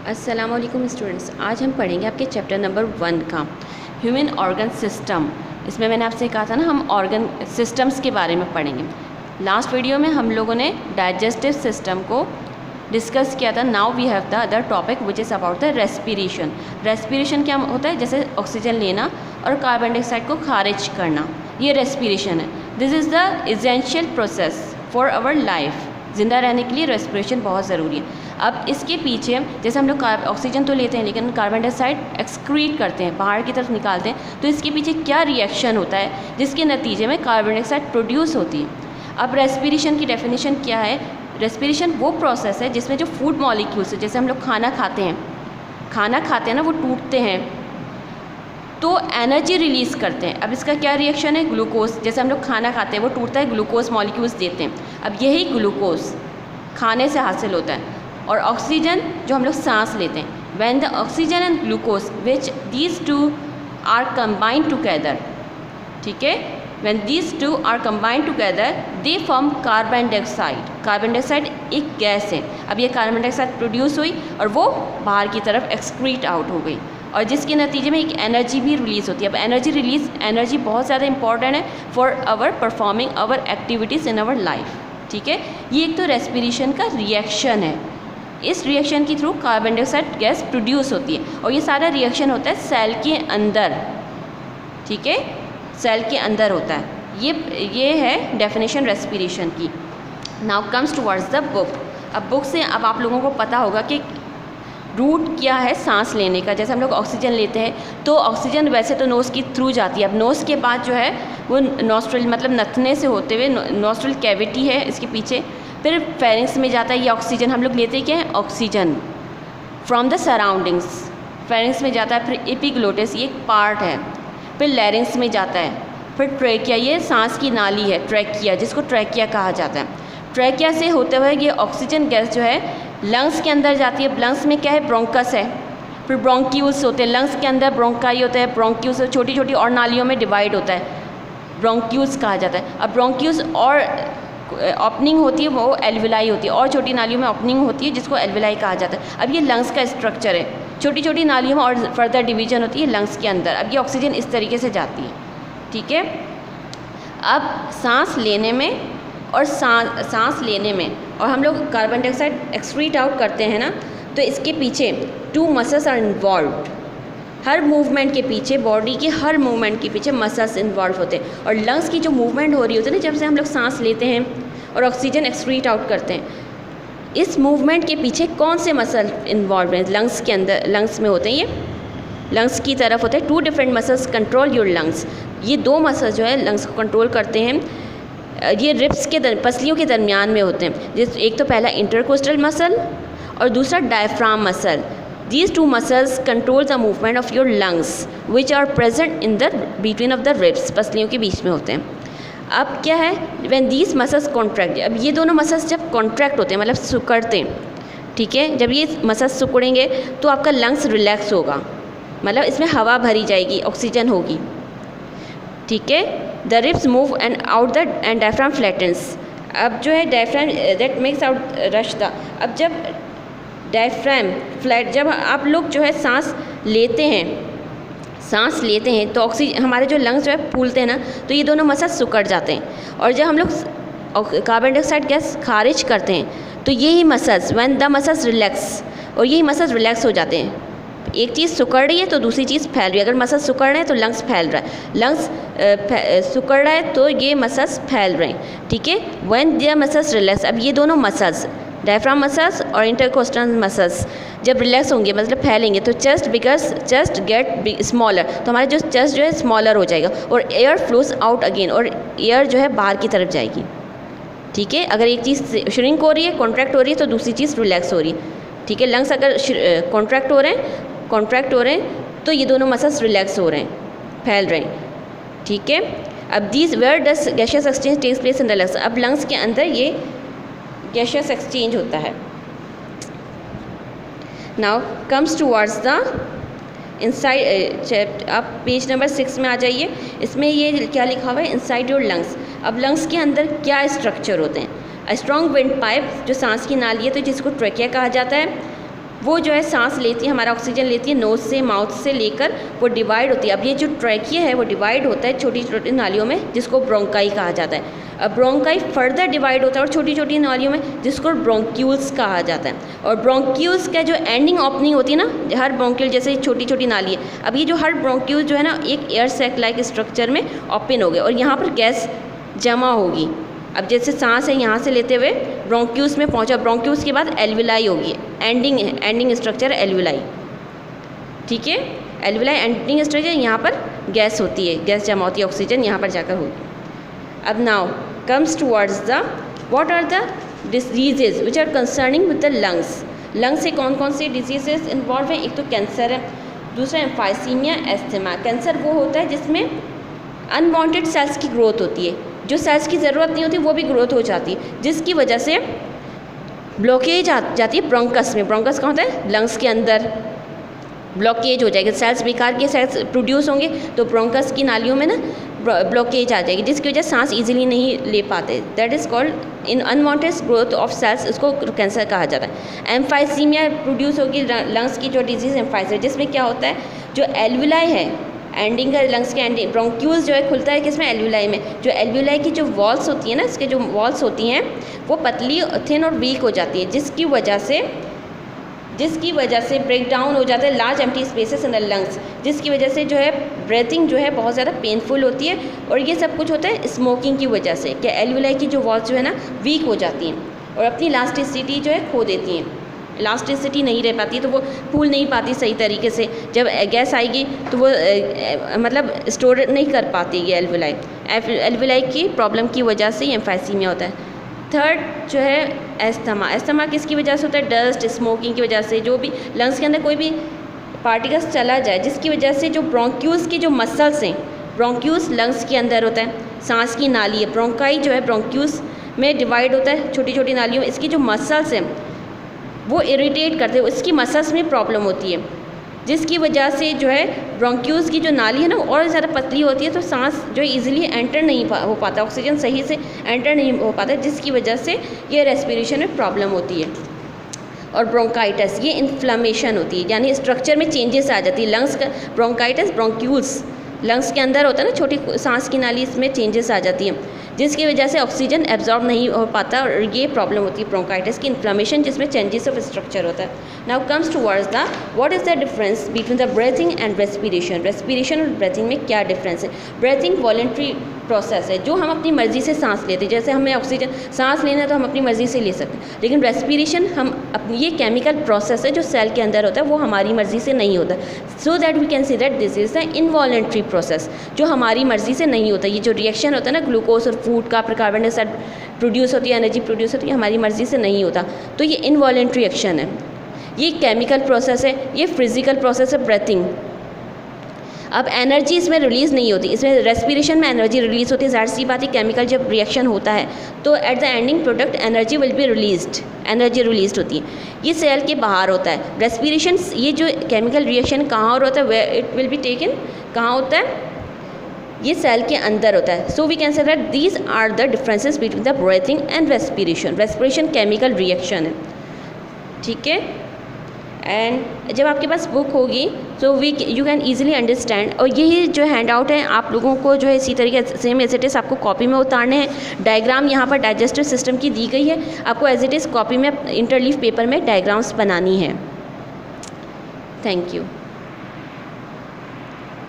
अस्सलामुअलैकुम स्टूडेंट्स, आज हम पढ़ेंगे आपके चैप्टर नंबर 1 का ह्यूमन ऑर्गन सिस्टम। इसमें मैंने आपसे कहा था ना, हम ऑर्गन सिस्टम्स के बारे में पढ़ेंगे। लास्ट वीडियो में हम लोगों ने डाइजेस्टिव सिस्टम को डिस्कस किया था। Now we have the other topic which is about the respiration. Respiration क्या होता है? जैसे ऑक्सीजन लेना और कार्बन डाइऑक्साइड को खारिज करना, ये रेस्पिरेशन है। This is the essential process for our life. ज़िंदा रहने के लिए रेस्पिरेशन बहुत ज़रूरी है। अब इसके पीछे जैसे हम लोग ऑक्सीजन तो लेते हैं लेकिन कार्बन डाइऑक्साइड एक्सक्रीट करते हैं, बाहर की तरफ निकालते हैं, तो इसके पीछे क्या रिएक्शन होता है जिसके नतीजे में कार्बन डाइऑक्साइड प्रोड्यूस होती है। अब रेस्पिरेशन की डेफिनेशन क्या है? रेस्पिरेशन वो प्रोसेस है जिसमें जो फूड मॉलिक्यूल्स है, जैसे हम लोग खाना खाते हैं ना, वो टूटते हैं तो एनर्जी रिलीज़ करते हैं। अब इसका क्या रिएक्शन है? ग्लूकोज। जैसे हम लोग खाना खाते हैं, वो टूटता है, ग्लूकोज मॉलिक्यूल्स देते हैं। अब यही ग्लूकोज खाने से हासिल होता है। और ऑक्सीजन जो हम लोग सांस लेते हैं, when the oxygen and glucose which these two are combined together, ठीक है, when these two are combined together they form carbon dioxide. Carbon dioxide एक गैस है। अब ये कार्बन डाइऑक्साइड प्रोड्यूस हुई और वो बाहर की तरफ एक्सक्रीट आउट हो गई, और जिसके नतीजे में एक एनर्जी भी रिलीज़ होती है। अब एनर्जी बहुत ज़्यादा इंपॉर्टेंट है for our performing our activities in our life, ठीक है। ये एक तो रेस्पिरेशन का रिएक्शन है। इस रिएक्शन के through carbon dioxide gas produce होती है, और ये सारा रिएक्शन होता है सेल के अंदर, ठीक है, सेल के अंदर होता है। ये है डेफिनेशन रेस्पिरेशन की। Now comes towards the book. अब बुक से अब आप लोगों को पता होगा कि रूट क्या है सांस लेने का। जैसे हम लोग ऑक्सीजन लेते हैं तो ऑक्सीजन वैसे तो नोज़ के थ्रू जाती है। अब नोज़ के बाद जो है वो नॉस्ट्रल मतलब नथने से होते हुए नॉस्ट्रल कैविटी है इसके पीछे, फिर फेरिंग्स में जाता है। ये ऑक्सीजन हम लोग लेते क्या है? Oxygen from the surroundings, pharynx में जाता है। फिर एपिग्लोटिस, ये एक पार्ट है। फिर लैरिंग्स में जाता है। फिर ट्रैकिया, ये सांस की नाली है, ट्रैकिया, जिसको ट्रैकिया कहा जाता है। ट्रैकिया से होते हुए ये ऑक्सीजन गैस जो है लंग्स के अंदर जाती है। लंग्स में क्या है? ब्रोंकस है। फिर ब्रोंक्यूल्स होते हैं लंग्स के अंदर, ब्रोंकाई होता है, ब्रोंक्यूल्स छोटी छोटी और नालियों में डिवाइड होता है, ब्रोंक्यूल्स कहा जाता है। अब ब्रोंक्यूल्स और ओपनिंग होती है, वो एल्विलाई होती है, और छोटी नालियों में ओपनिंग होती है जिसको एल्विलाई कहा जाता है। अब ये लंग्स का स्ट्रक्चर है, छोटी छोटी नालियों में और फर्दर डिवीजन होती है लंग्स के अंदर। अब ये ऑक्सीजन इस तरीके से जाती है, ठीक है। अब सांस लेने में और हम लोग कार्बन डाइऑक्साइड एक्सक्रीट आउट करते हैं ना, तो इसके पीछे 2 मसल्स आर इन्वॉल्व्ड। हर मूवमेंट के पीछे, बॉडी के हर मूवमेंट के पीछे मसल्स इन्वॉल्व होते हैं। और लंग्स की जो मूवमेंट हो रही होती है ना, जब से हम लोग सांस लेते हैं और ऑक्सीजन एक्सक्रीट आउट करते हैं, इस मूवमेंट के पीछे कौन से मसल इन्वॉल्व हैं? लंग्स के अंदर, लंग्स में होते हैं, ये लंग्स की तरफ होते हैं। 2 different muscles control your lungs. ये 2 मसल्स जो है लंग्स को कंट्रोल करते हैं। ये रिब्स के पसलियों के दरमियान में होते हैं। जिस एक तो पहला इंटरकोस्टल मसल और दूसरा diaphragm muscle. These 2 muscles control the movement of your lungs, which are present in the between of the ribs, पसलियों के बीच में होते हैं। अब क्या है? When these muscles contract, अब ये दोनों मसल्स जब कॉन्ट्रैक्ट होते हैं मतलब सिकुड़ते हैं, ठीक है, जब ये मसल्स सिकुड़ेंगे तो आपका लंग्स रिलैक्स होगा, मतलब इसमें हवा भरी जाएगी, ऑक्सीजन होगी, ठीक है। The ribs move and out the and diaphragm flattens. अब जो है diaphragm that makes out rush the. अब जब डायफ्राम फ्लैट, जब आप लोग जो है सांस लेते हैं तो ऑक्सीजन, हमारे जो लंग्स जो है फूलते हैं ना, तो ये दोनों मसल्स सिकुड़ जाते हैं। और जब हम लोग कार्बन डाइऑक्साइड गैस खारिज करते हैं तो यही muscles, when the muscles relax, और यही मसल्स रिलैक्स हो जाते हैं। एक चीज़ सिकुड़ रही है तो दूसरी चीज़ फैल रही है। अगर मसल्स सिकुड़ रहे हैं तो लंग्स फैल रहा है, लंग्स सिकुड़ रहा है तो ये मसल्स फैल रहे हैं, ठीक है। व्हेन द मसल्स रिलैक्स, अब ये दोनों मसल्स, डायफ्राम मसल्स और इंटरकोस्टल मसल्स जब रिलैक्स होंगे, मतलब फैलेंगे, तो चेस्ट गेट स्मॉलर, तो हमारा जो चेस्ट जो है स्मॉलर हो जाएगा, और एयर फ्लोज आउट अगेन, और एयर जो है बाहर की तरफ जाएगी, ठीक है। अगर एक चीज़ श्रिंक हो रही है, कॉन्ट्रैक्ट हो रही है, तो दूसरी चीज़ रिलैक्स हो रही है, ठीक है। लंग्स अगर कॉन्ट्रैक्ट हो रहे हैं तो ये दोनों मसल्स रिलैक्स हो रहे हैं, फैल रहे हैं, ठीक है। अब these where does gaseous exchange takes place in the lungs. अब लंग्स के अंदर ये गैशियस एक्सचेंज होता है। Now comes towards the inside. आप पेज नंबर 6 में आ जाइए। इसमें ये क्या लिखा हुआ है? Inside your lungs. अब लंग्स के अंदर क्या स्ट्रक्चर होते हैं? अ स्ट्रॉन्ग विंड पाइप, जो सांस की नाली है तो जिसको ट्रैकिया कहा जाता है, वो जो है सांस लेती है, हमारा ऑक्सीजन लेती है नोज से, माउथ से लेकर वो डिवाइड होती है। अब ये जो ट्रैकिया है वो डिवाइड होता है छोटी छोटी नालियों में, जिसको ब्रोंकाई कहा जाता है। अब ब्रोंकाई फर्दर डिवाइड होता है और छोटी छोटी नालियों में, जिसको ब्रोंक्यूल्स कहा जाता है। और ब्रोंक्यूल्स का जो एंडिंग ओपनिंग होती है ना, हर ब्रोंक्यूल जैसे छोटी छोटी नाली है, अब ये जो हर ब्रोंक्यूल जो है ना एक एयर सैक लाइक स्ट्रक्चर में ओपन हो गए और यहाँ पर गैस जमा होगी। अब जैसे सांस है यहाँ से लेते हुए ब्रोंक्यूल्स में पहुँचा, ब्रोंक्यूल्स के बाद एल्विलाई होगी, एंडिंग स्ट्रक्चर एल्विलाई, ठीक है। एल्विलाई एंडिंग स्ट्रक्चर, यहाँ पर गैस होती है, गैस जमा होती है, ऑक्सीजन यहाँ पर जाकर होगी। अब now comes towards the what are the diseases which are concerning with the lungs. Lungs से कौन कौन सी डिजीजेज इन्वॉल्व हैं? एक तो कैंसर है, दूसरा एम्फाइसीमिया, एस्थमा। कैंसर वो होता है जिसमें अनवांटेड सेल्स की ग्रोथ होती है, जो सेल्स की ज़रूरत नहीं होती वो भी ग्रोथ हो जाती है, जिसकी वजह से ब्लॉकेज जाती है ब्रोंकस में। ब्रोंकस कहाँ होता है? लंग्स के अंदर ब्लॉकेज हो जाएगी, सेल्स बेकार के सेल्स प्रोड्यूस होंगे तो ब्रोंकस की नालियों में ना ब्लॉकेज आ जाएगी, जिसकी वजह से सांस इजीली नहीं ले पाते। That is called in unwanted growth of cells, उसको कैंसर कहा जाता है। एम्फाइसीमिया प्रोड्यूस होगी लंग्स की जो डिजीज़ एम्फाइसीमिया, जिसमें क्या होता है जो एल्विलाई है, एंडिंग का लंग्स के एंडिंग ब्रोंक्यूल्स जो है खुलता है किसमें? एल्विलाई में। जो एल्विलाई की जो वॉल्स होती है ना, इसके जो वॉल्स होती हैं वो पतली, थिन और वीक हो जाती है, जिसकी वजह से ब्रेक डाउन हो जाता है large empty spaces in the lungs, जिसकी वजह से जो है ब्रीथिंग जो है बहुत ज़्यादा पेनफुल होती है। और ये सब कुछ होता है स्मोकिंग की वजह से, कि एल्विलाई की जो वॉल्स जो है ना वीक हो जाती हैं और अपनी इलास्टिसिटी जो है खो देती हैं, इलास्टिसिटी नहीं रह पाती, तो वो फूल नहीं पाती सही तरीके से। जब गैस आएगी तो वो मतलब स्टोर नहीं कर पाती ये एल्विलाई की प्रॉब्लम की वजह से एम्फाइसीमिया होता है। थर्ड जो है एस्थमा। एस्थमा किसकी वजह से होता है? डस्ट, स्मोकिंग की वजह से, जो भी लंग्स के अंदर कोई भी पार्टिकल्स चला जाए, जिसकी वजह से जो ब्रोंक्यूल्स की जो मसल्स हैं, ब्रोंक्यूल्स लंग्स के अंदर होता है, सांस की नाली है, ब्रोंकाई जो है ब्रोंक्यूल्स में डिवाइड होता है छोटी छोटी नालियों में, इसकी जो मसल्स हैं वो इरिटेट करते हैं, इसकी मसल्स में प्रॉब्लम होती है, जिसकी वजह से जो है ब्रोंक्यूल्स की जो नाली है ना और ज़्यादा पतली होती है, तो सांस जो इजीली एंटर नहीं हो पाता, ऑक्सीजन सही से एंटर नहीं हो पाता, जिसकी वजह से ये रेस्पिरेशन में प्रॉब्लम होती है। और ब्रोंकाइटिस, ये इन्फ्लेमेशन होती है, यानी स्ट्रक्चर में चेंजेस आ जाती है। लंग्स का ब्रोंकाइटिस, ब्रोंक्यूल्स लंग्स के अंदर होता है ना, छोटी सांस की नाली, इसमें चेंजेस आ जाती है, जिसकी वजह से ऑक्सीजन एब्जॉर्ब नहीं हो पाता और ये प्रॉब्लम होती है ब्रोंकाइटिस की, इन्फ्लेमेशन, जिसमें चेंजेस ऑफ स्ट्रक्चर होता है। Now comes towards the what is the difference between the breathing and respiration. Respiration और ब्रीथिंग में क्या डिफरेंस है? ब्रीथिंग वॉलंटरी प्रोसेस है, जो हम अपनी मर्ज़ी से सांस लेते हैं, जैसे हमें ऑक्सीजन सांस लेना है तो हम अपनी मर्ज़ी से ले सकते हैं, लेकिन रेस्पिरेशन हम अपनी, ये केमिकल प्रोसेस है जो सेल के अंदर होता है, वो हमारी मर्ज़ी से नहीं होता। So that we can see that this is the involuntary process, जो हमारी मर्ज़ी से नहीं होता। ये जो रिएक्शन होता है ना ग्लूकोज और फूड का, फिर कार्बन डाइऑक्साइड प्रोड्यूस होती है, एनर्जी प्रोड्यूस होती है, हमारी मर्ज़ी से नहीं होता, तो ये इनवॉलंटरी एक्शन है। ये केमिकल प्रोसेस है, ये फिजिकल प्रोसेस है ब्रीथिंग। अब एनर्जी इसमें रिलीज़ नहीं होती, इसमें रेस्पिरेशन में एनर्जी रिलीज़ होती है, ज़ाहिर सी बात है केमिकल जब रिएक्शन होता है तो at the ending product energy will be released, energy release होती है, ये सेल के बाहर होता है। रेस्पिरेशन, ये जो केमिकल रिएक्शन कहाँ और होता है, way it will be taken, कहाँ होता है, ये सेल के अंदर होता है। So we can say that these are the differences between the breathing and respiration. Respiration chemical reaction है, ठीक है। एंड जब आपके पास बुक होगी तो यू कैन ईजिली अंडरस्टैंड। और यही जो हैंड आउट है आप लोगों को जो है इसी तरीके सेम एज इट इज़ आपको कॉपी में उतारने हैं। डायग्राम यहाँ पर डाइजेस्टिव सिस्टम की दी गई है, आपको एज इट इज़ कॉपी में इंटरलीफ पेपर में डायग्राम्स बनानी है। Thank you.